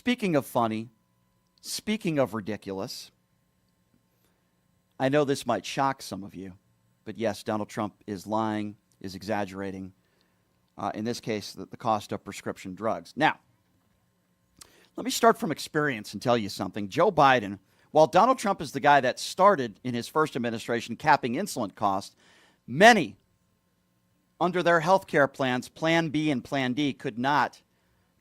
Speaking of funny, speaking of ridiculous, I know this might shock some of you, but yes, Donald Trump is lying, is exaggerating, in this case, the cost of prescription drugs. Now, let me start from experience and tell you something. Joe Biden, while Donald Trump is the guy that started in his first administration capping insulin costs, many under their health care plans, Plan B and Plan D, could not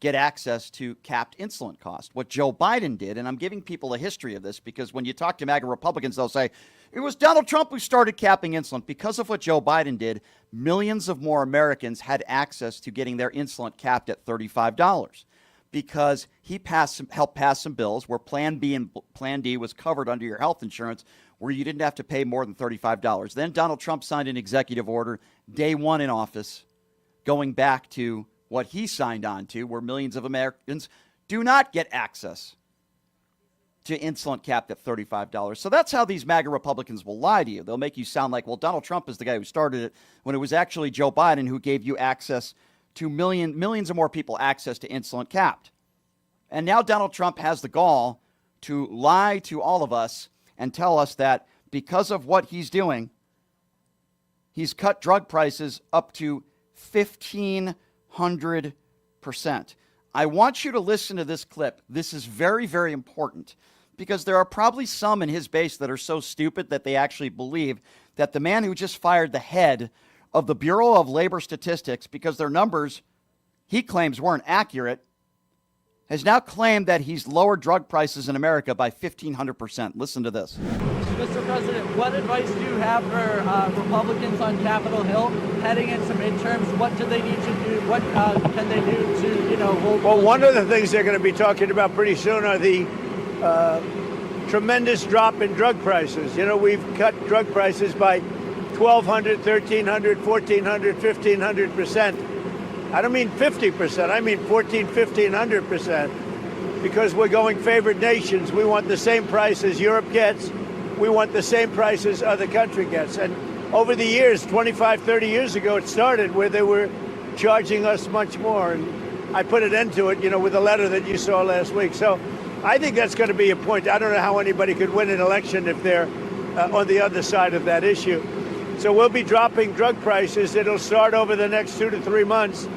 get access to capped insulin costs. What Joe Biden did, and I'm giving people a history of this because when you talk to MAGA Republicans, they'll say, it was Donald Trump who started capping insulin. Because of what Joe Biden did, millions of more Americans had access to getting their insulin capped at $35 because he helped pass some bills where Plan B and Plan D was covered under your health insurance where you didn't have to pay more than $35. Then Donald Trump signed an executive order day one in office going back to what he signed on to, where millions of Americans do not get access to insulin capped at $35. So that's how these MAGA Republicans will lie to you. They'll make you sound like, well, Donald Trump is the guy who started it, when it was actually Joe Biden who gave you access to millions of more people access to insulin capped. And now Donald Trump has the gall to lie to all of us and tell us that because of what he's doing, he's cut drug prices up to 1,500%. I want you to listen to this clip. This is very, very important because there are probably some in his base that are so stupid that they actually believe that the man who just fired the head of the Bureau of Labor Statistics, because their numbers he claims weren't accurate, has now claimed that he's lowered drug prices in America by 1,500%. Listen to this. Mr. President, what advice do you have for Republicans on Capitol Hill heading into midterms? What do they need to do? What can they do to, hold? Well, one of the things they're going to be talking about pretty soon are the tremendous drop in drug prices. We've cut drug prices by 1,200, 1,300, 1,400, 1,500%. I don't mean 50%. I mean 1,400, 1,500%, because we're going favored nations. We want the same price as Europe gets. We want the same price as other country gets. And over the years, 25, 30 years ago, it started where they were charging us much more. And I put an end to it, with the letter that you saw last week. So I think that's going to be a point. I don't know how anybody could win an election if they're on the other side of that issue. So we'll be dropping drug prices. It'll start over the next 2 to 3 months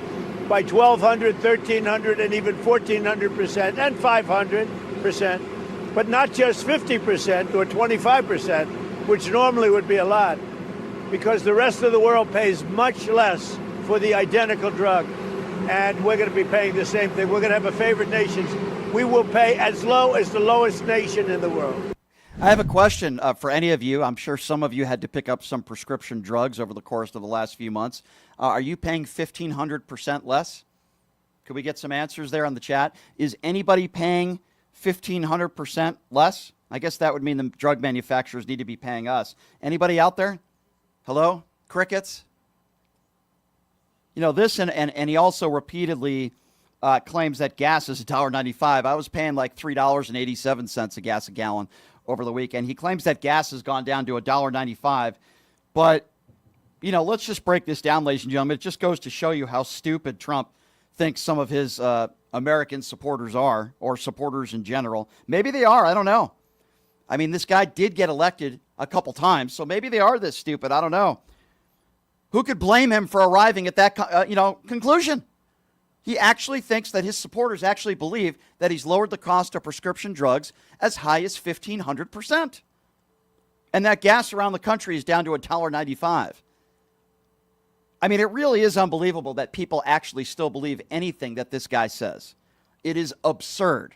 by 1,200, 1,300, and even 1,400% and 500%, but not just 50% or 25%, which normally would be a lot, because the rest of the world pays much less for the identical drug, and we're going to be paying the same thing. We're going to have a favored nations. We will pay as low as the lowest nation in the world. I have a question for any of you. I'm sure some of you had to pick up some prescription drugs over the course of the last few months. Are you paying 1,500% less? Could we get some answers there on the chat? Is anybody paying 1,500% less? I guess that would mean the drug manufacturers need to be paying us. Anybody out there? Hello? Crickets? This, and he also repeatedly claims that gas is $1.95. I was paying like $3.87 a gallon over the weekend. He claims that gas has gone down to $1.95. But, let's just break this down, ladies and gentlemen. It just goes to show you how stupid Trump thinks some of his American supporters are, or supporters in general. Maybe they are. I don't know. I mean, this guy did get elected a couple times, so maybe they are this stupid. I don't know. Who could blame him for arriving at that, conclusion? He actually thinks that his supporters actually believe that he's lowered the cost of prescription drugs as high as 1,500%. And that gas around the country is down to $1.95. I mean, it really is unbelievable that people actually still believe anything that this guy says. It is absurd.